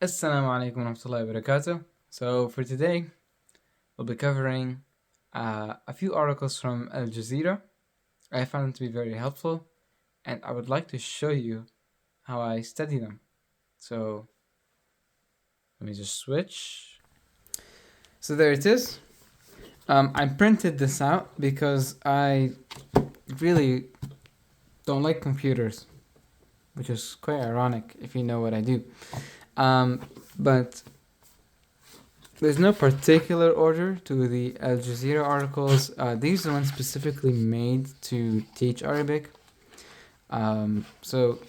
Assalamu alaikum wa rahmatullahi wa barakatuh. So for today, we'll be covering a few articles from Aljazeera. I found them to be very helpful, and I would like to show you how I study them. So let me just switch. So there it is. I printed this out because I really don't like computers, which is quite ironic if you know what I do. But there's no particular order to the Al Jazeera articles. These are ones specifically made to teach Arabic. So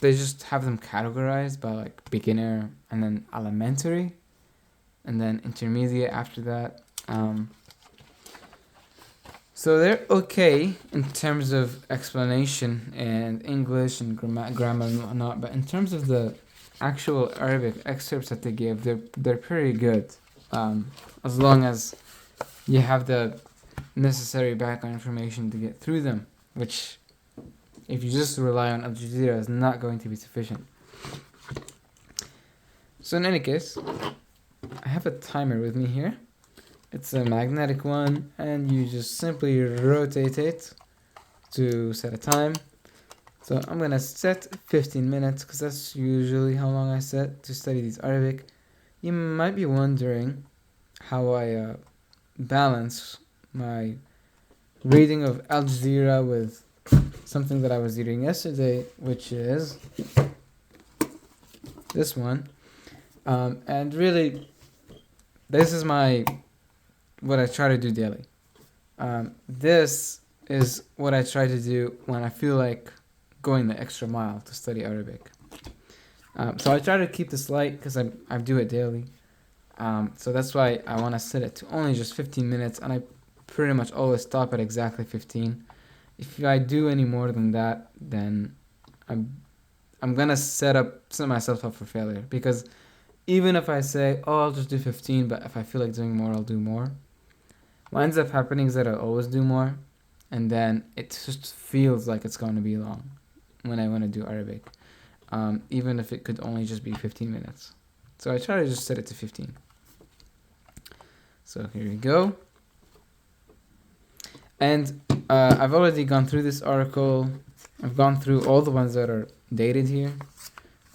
they just have them categorized by like beginner and then elementary and then intermediate after that. So they're okay in terms of explanation and English and grammar and whatnot, but in terms of the actual Arabic excerpts that they give, they're pretty good, as long as you have the necessary background information to get through them, which if you just rely on Al Jazeera is not going to be sufficient. So in any case, I have a timer with me here. It's a magnetic one, and you just simply rotate it to set a time. So I'm gonna set 15 minutes because that's usually how long I set to study these Arabic. You might be wondering how I balance my reading of Al Jazeera with something that I was reading yesterday, which is this one. And really, this is what I try to do daily. This is what I try to do when I feel like going the extra mile to study Arabic. So I try to keep this light because I do it daily. So that's why I want to set it to only just 15 minutes, and I pretty much always stop at exactly 15. If I do any more than that, then I'm gonna set myself up for failure, because even if I say, oh, I'll just do 15, but if I feel like doing more, I'll do more. What ends up happening is that I always do more, and then it just feels like it's going to be long when I want to do Arabic, even if it could only just be 15 minutes. So I try to just set it to 15. So here we go. And I've already gone through this article. I've gone through all the ones that are dated here.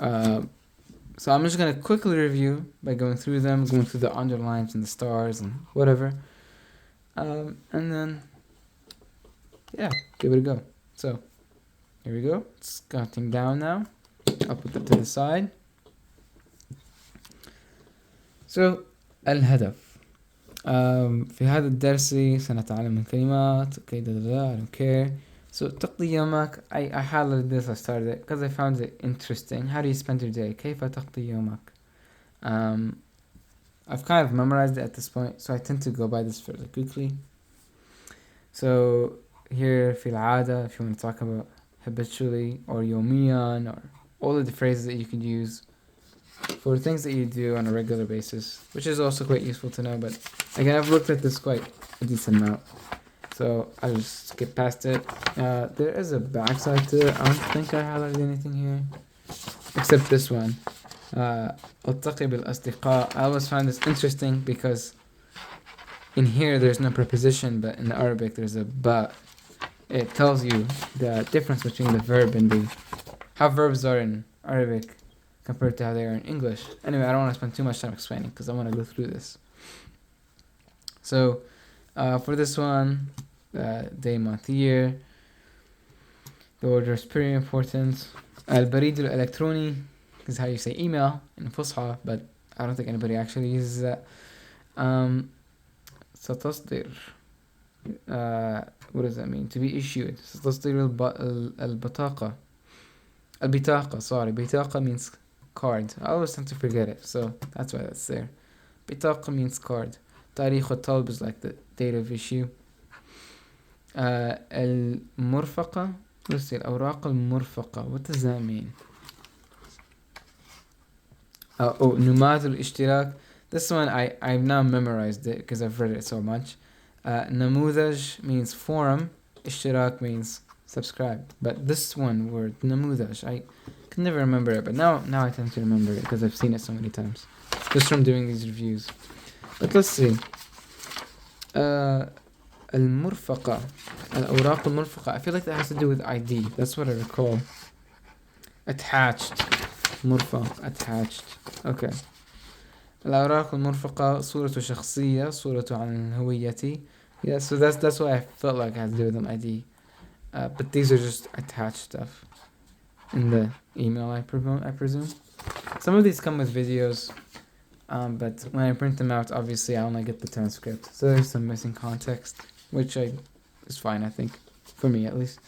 So I'm just going to quickly review by going through them, going through the underlines and the stars and whatever. And then, yeah, give it a go. So, here we go. It's counting down now. I'll put that to the side. So, الهدف. في هذا الدرس سنتعلم الكلمات. Okay, I don't care. So, تقضي يومك. I highlighted this, I started it because I found it interesting. How do you spend your day? كيف تقضي يومك? I've kind of memorized it at this point, so I tend to go by this fairly quickly. So here, في العادة, if you want to talk about habitually or يوميا, or all of the phrases that you could use for things that you do on a regular basis, which is also quite useful to know. But again, I've looked at this quite a decent amount, so I'll just skip past it. There is a backside to it. I don't think I highlighted anything here, except this one. التقي بالأصدقاء. I always find this interesting because in here there's no preposition, but in Arabic there's a ba. It tells you the difference between the verb and how verbs are in Arabic compared to how they are in English. Anyway, I don't want to spend too much time explaining because I want to go through this. So for this one, day, month, year, the order is pretty important. البريد الإلكتروني is how you say email in Fusha, but I don't think anybody actually uses that. ستصدر. What does that mean? To be issued. ستصدر البطاقة. البطاقة, sorry. بطاقة means card. I always tend to forget it, so that's why that's there. بطاقة means card. تاريخ الطلب is like the date of issue. المرفقة. Let's see, الأوراق المرفقة. What does that mean? نماذج الاشتراك. This one I've now memorized it because I've read it so much. نموذج means forum. اشتراك means subscribe. But this one word, نموذج, can never remember it, but now I tend to remember it because I've seen it so many times, just from doing these reviews. But let's see. المرفقة الأوراق المرفقة. I feel like that has to do with ID. That's what I recall. Attached. مرفق. Attached. Okay. الأوراق المرفقة صورة شخصية صورة عن هويتي. Yeah, so that's what I felt like it had to do with an ID. But these are just attached stuff in the email, I presume. Some of these come with videos, but when I print them out, obviously I only get the transcript. So there's some missing context, which is fine, I think, for me at least.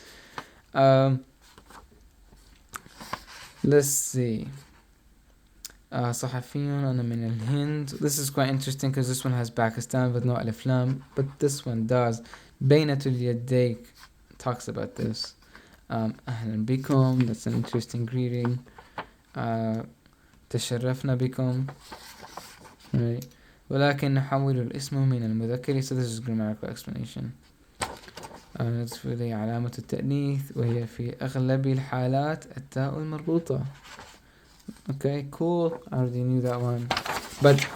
Let's see. صحفي أنا من الهند. This is quite interesting because this one has Pakistan but not Alif Lam, but this one does. بينة اليديك talks about this. أهلا بكم. That's an interesting greeting. تشرفنا بكم. Right. ولكن نحول الاسم من المذكر. So this is grammatical explanation. نصف إليه علامة التأنيث وهي في أغلب الحالات التاء المربوطة. Okay, cool. I already knew that one. But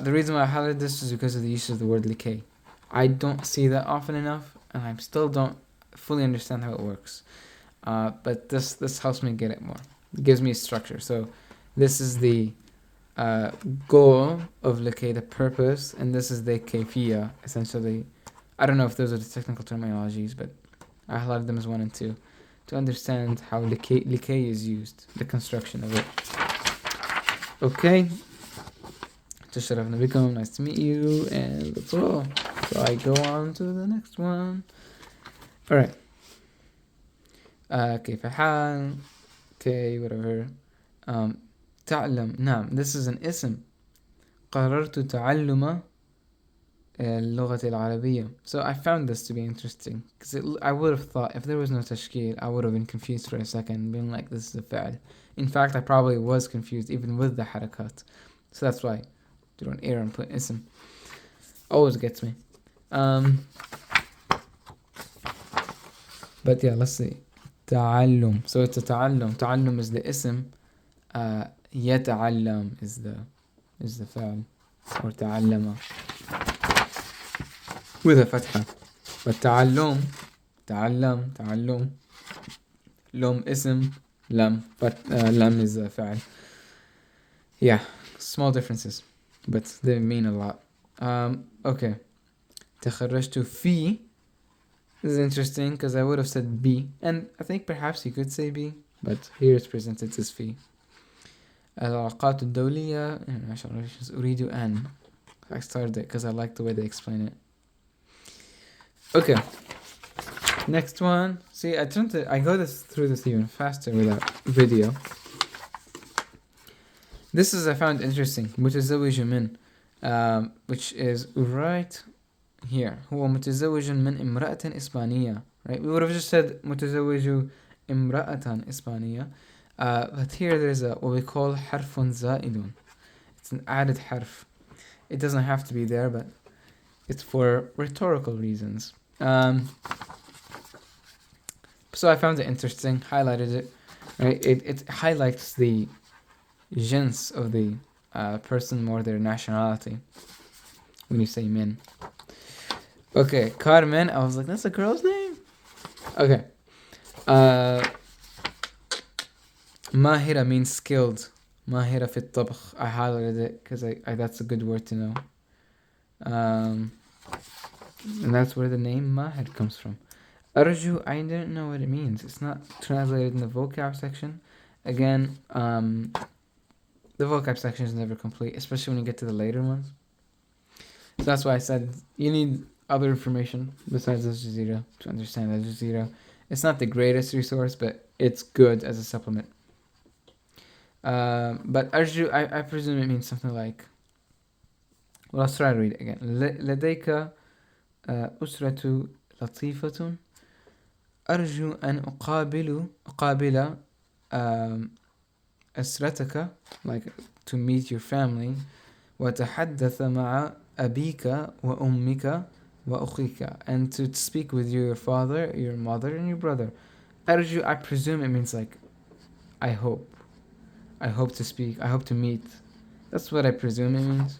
the reason why I highlighted this is because of the use of the word likay. I don't see that often enough, and I still don't fully understand how it works. But this helps me get it more. It gives me a structure. So this is the goal of likay, the purpose, and this is the kayfiya, essentially. I don't know if those are the technical terminologies, but I highlighted them as 1 and 2 to understand how likay is used, the construction of it. Okay. تشرفنا بكم. Nice to meet you, and that's all. So I go on to the next one. Alright. كيف حال? Okay, whatever. تعلم. نعم. This is an اسم. قررت تعلم اللغة العربية. So I found this to be interesting because I would have thought if there was no tashkil, I would have been confused for a second, being like, this is a fa'al. In fact, I probably was confused even with the harakat. So that's why do an error and put ism. Always gets me. But yeah, let's see. تعلم. So it's a تعلم. تعلم is the ism. يتعلم is the fa'al. Or تعلم. With a fatha. But تعلم. لم اسم. لم. But لم is a fa'al. Yeah. Small differences. But they mean a lot. Okay. تخرجت في. This is interesting because I would have said B. And I think perhaps you could say B. But here it's presented as في. العلاقات الدولية. International relations. أريد أن. I started it because I like the way they explain it. Okay. Next one. See, I go through this even faster without video. This is I found interesting. متزوج من, which is right here. هو متزوج من امرأة إسبانية. Right? We would have just said متزوج امرأة إسبانية. But here there's what we call حرف زائد. It's an added حرف. It doesn't have to be there, but it's for rhetorical reasons. So I found it interesting, highlighted it. Right? It highlights the jins of the person more their nationality when you say min. Okay, Carmen, I was like, that's a girl's name? Okay. Mahira means skilled. Mahira في الطبخ. I highlighted it because I that's a good word to know. And that's where the name Mahir comes from. Arju, I didn't know what it means. It's not translated in the vocab section. Again, the vocab section is never complete, especially when you get to the later ones. So that's why I said you need other information besides Aljazeera to understand Aljazeera. It's not the greatest resource, but it's good as a supplement. But Arju, I presume it means something like, well, let's try to read it again. لديك أسرة لطيفة. أرجو أن أقابل أسرتك, like to meet your family. وتحدث مع أبيك وأمك وأخيك, and to speak with your father, your mother, and your brother. أرجو, I presume it means like, I hope. I hope to speak. I hope to meet. That's what I presume it means.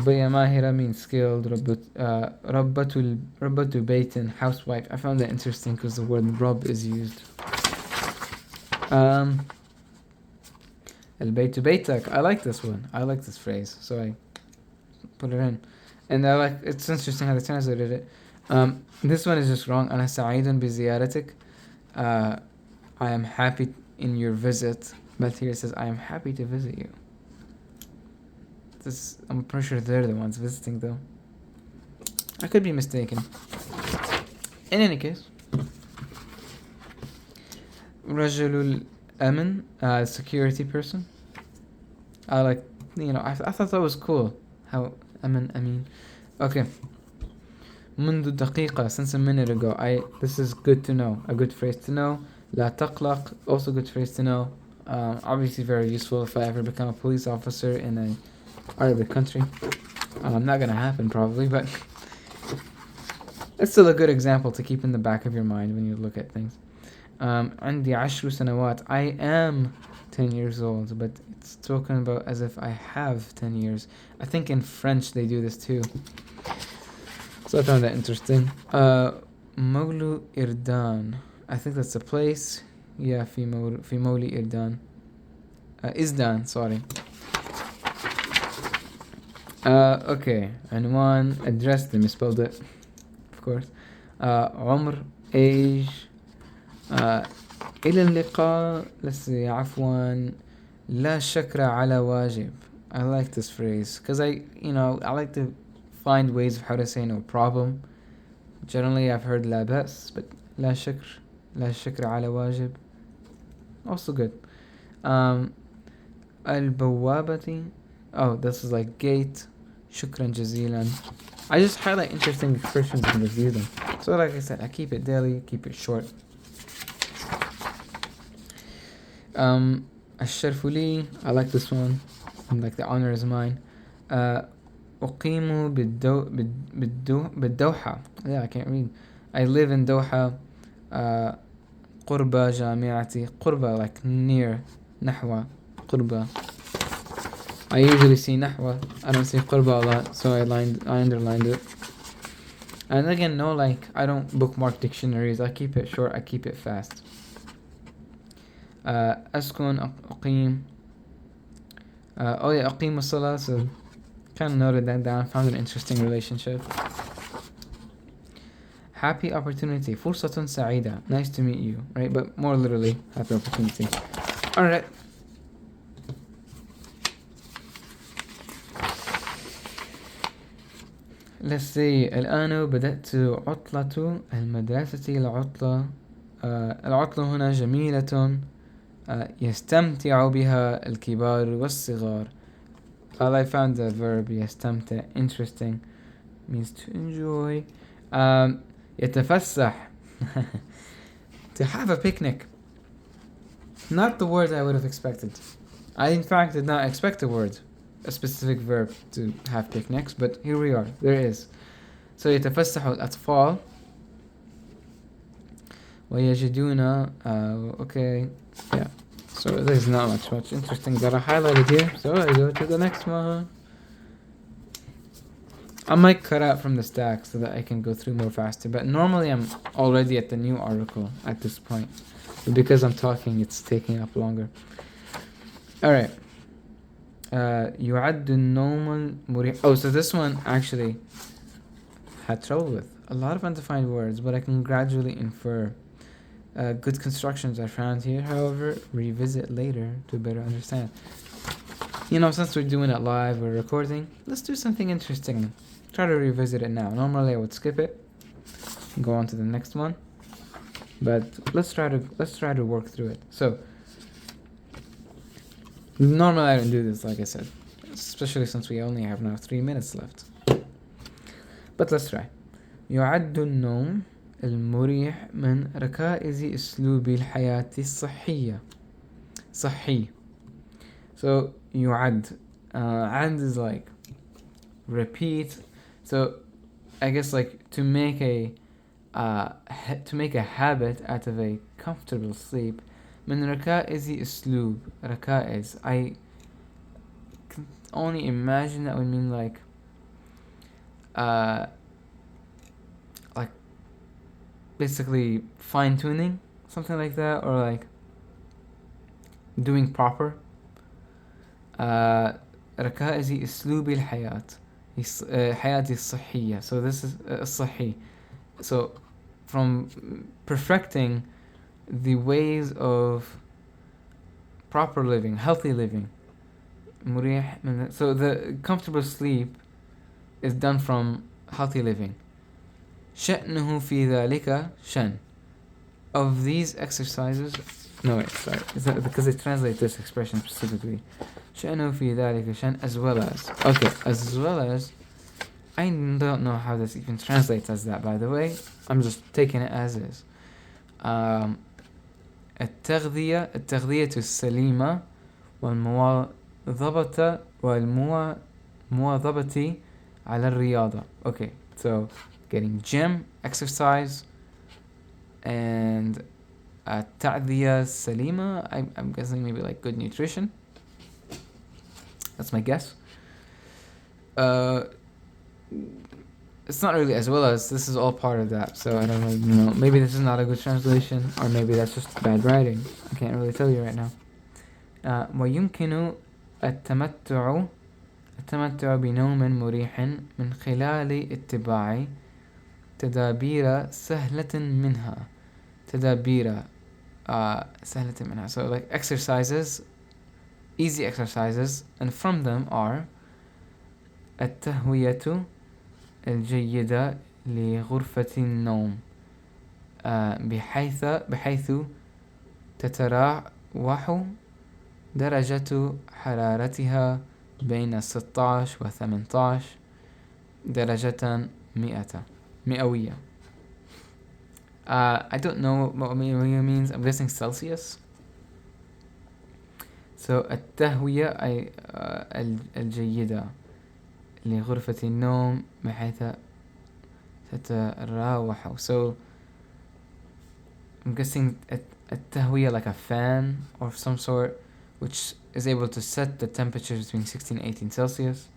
But yeah, Mahira means skilled. Rabbatu Baitin, housewife. I found that interesting because the word Rabb is used. Al-Baytu Baytak. I like this one. I like this phrase. So I put it in. And it's interesting how they translated it. This one is just wrong. أنا سعيد بزيارتك. I am happy in your visit. But here it says, I am happy to visit you. I'm pretty sure they're the ones visiting though. I could be mistaken. In any case. رجل الأمن, security person. I thought that was cool. How أمين. Okay. منذ دقيقة, since a minute ago. This is good to know. A good phrase to know. لا تقلق, also good phrase to know. Obviously very useful if I ever become a police officer in an Arabic country. Not gonna happen probably, but it's still a good example to keep in the back of your mind when you look at things. عندي 10 سنوات. I am 10 years old, but it's spoken about as if I have 10 years. I think in French they do this too. So I found that interesting. مولو إردان. I think that's a place. Yeah, في مولي إردان. إزدان, sorry. Okay. عنوان, address, they misspelled it. Of course. عمر, age. إلى اللقاء. Let's see. عفوا. لا شكر على واجب. I like this phrase because I like to find ways of how to say no problem. Generally, I've heard لا بأس, but لا شكر على واجب. Also good. البوابة. Oh, this is like gate. شكرا جزيلا. I just highlight interesting expressions and review them. So like I said, I keep it daily, keep it short. الشرف لي. I like this one. Like the honor is mine. أقيم بالدوحة. Yeah, I can't read. I live in Doha. قرب جامعتي. قرب like near. نحو. قرب. I usually see نحو. I don't see قرب a lot, so I underlined it. And again, no, like I don't bookmark dictionaries. I keep it short. I keep it fast. أسكن. أقيم. أقيم الصلاة. So kind of noted that down. Found an interesting relationship. Happy opportunity. فرصة سعيدة. Nice to meet you. Right, but more literally, happy opportunity. All right. Let's see. الآن بدأت عطلة المدرسة. العطلة هنا جميلة. يستمتع بها الكبار والصغار. I found the verb يستمتع interesting. Means to enjoy. يتفسح. To have a picnic. Not the word I would have expected. I in fact did not expect a specific verb to have picnics, but here we are. There is. So يتفسح الأطفال. ويجدون. Okay. Yeah. So there's not much interesting that I highlighted here. So I go to the next one. I might cut out from the stack so that I can go through more faster. But normally I'm already at the new article at this point. But because I'm talking, it's taking up longer. Alright. يعد النوم المريح. Oh, so this one actually had trouble with a lot of undefined words, but I can gradually infer. Good constructions are found here, however, revisit later to better understand. Since we're doing it live, we're recording, let's do something interesting. Try to revisit it now. Normally I would skip it and go on to the next one, but let's try to work through it. So normally I don't do this, like I said, especially since we only have now 3 minutes left. But let's try. يعد النوم المريح من ركائز أسلوب الحياة الصحية. صحي. So يعد. عد is like repeat. So I guess like to make a to make a habit out of a comfortable sleep. من ركائز أسلوب. ركائز. I can only imagine that would mean like basically fine tuning, something like that, or like doing proper. ركائز أسلوب الحياة. حياتي الصحية. So this is الصحي. So from perfecting the ways of proper living, healthy living. مريح. So the comfortable sleep is done from healthy living. شأنه في ذلك شأن. Of these exercises, no wait, sorry, because they translate this expression specifically. شأنه في ذلك شأن, as well as. Okay, as well as. I don't know how this even translates as that, by the way. I'm just taking it as is. التغذية السليمة والمواظبة على الرياضة. Okay, so getting gym, exercise, and التغذية السليمة, I'm guessing maybe like good nutrition. That's my guess. It's not really as well as, this is all part of that, so I don't really know. Maybe this is not a good translation, or maybe that's just bad writing. I can't really tell you right now. ويمكن التمتع بنوم مريح من خلال اتباع تدابير سهلة منها. تدابير سهلة منها. So like exercises, easy exercises, and from them are التهوية الجيدة لغرفة النوم بحيث تتراوح درجة حرارتها بين 16 و 18 درجة مئوية. I don't know what مئوية means. I'm guessing Celsius. So التهوية أي الجيدة لغرفة النوم بحيث تتراوح. So I'm guessing التهوية like a fan of some sort, which is able to set the temperature between 16 and 18 Celsius.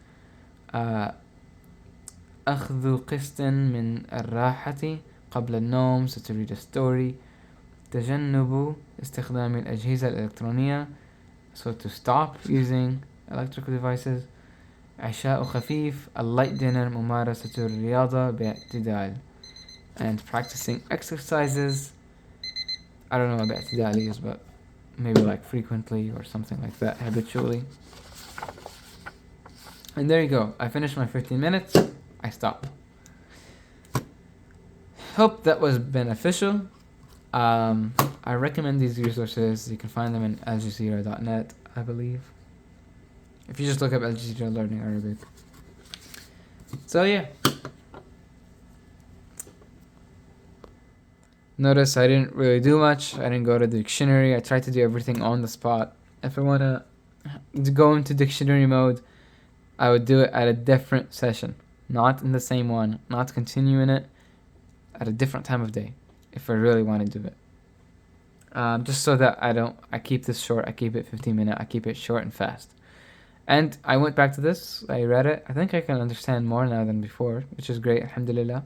أخذ قسط من الراحة قبل النوم, so to read a story. تجنب استخدام الأجهزة الإلكترونية, so to stop using electrical devices. عشاء خفيف, a light dinner. ممارسة الرياضة باعتدال, and practicing exercises. I don't know what باعتدال is, but maybe like frequently or something like that, habitually. And there you go. I finished my 15 minutes. I stop. Hope that was beneficial. I recommend these resources. You can find them in aljazeera.net, I believe. If you just look up Aljazeera Learning Arabic. So yeah. Notice I didn't really do much. I didn't go to the dictionary. I tried to do everything on the spot. If I want to go into dictionary mode, I would do it at a different session. Not in the same one. Not continuing it at a different time of day. If I really want to do it. Just so that I keep this short. I keep it 15 minutes. I keep it short and fast. And I went back to this. I read it. I think I can understand more now than before, which is great. Alhamdulillah.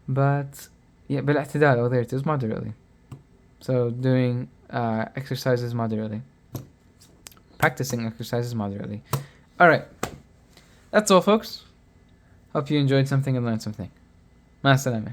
But yeah, بالاعتدال. Oh, there it is. Moderately. So doing exercises moderately. Practicing exercises moderately. Alright. That's all, folks. Hope you enjoyed something and learned something. مع السلامة.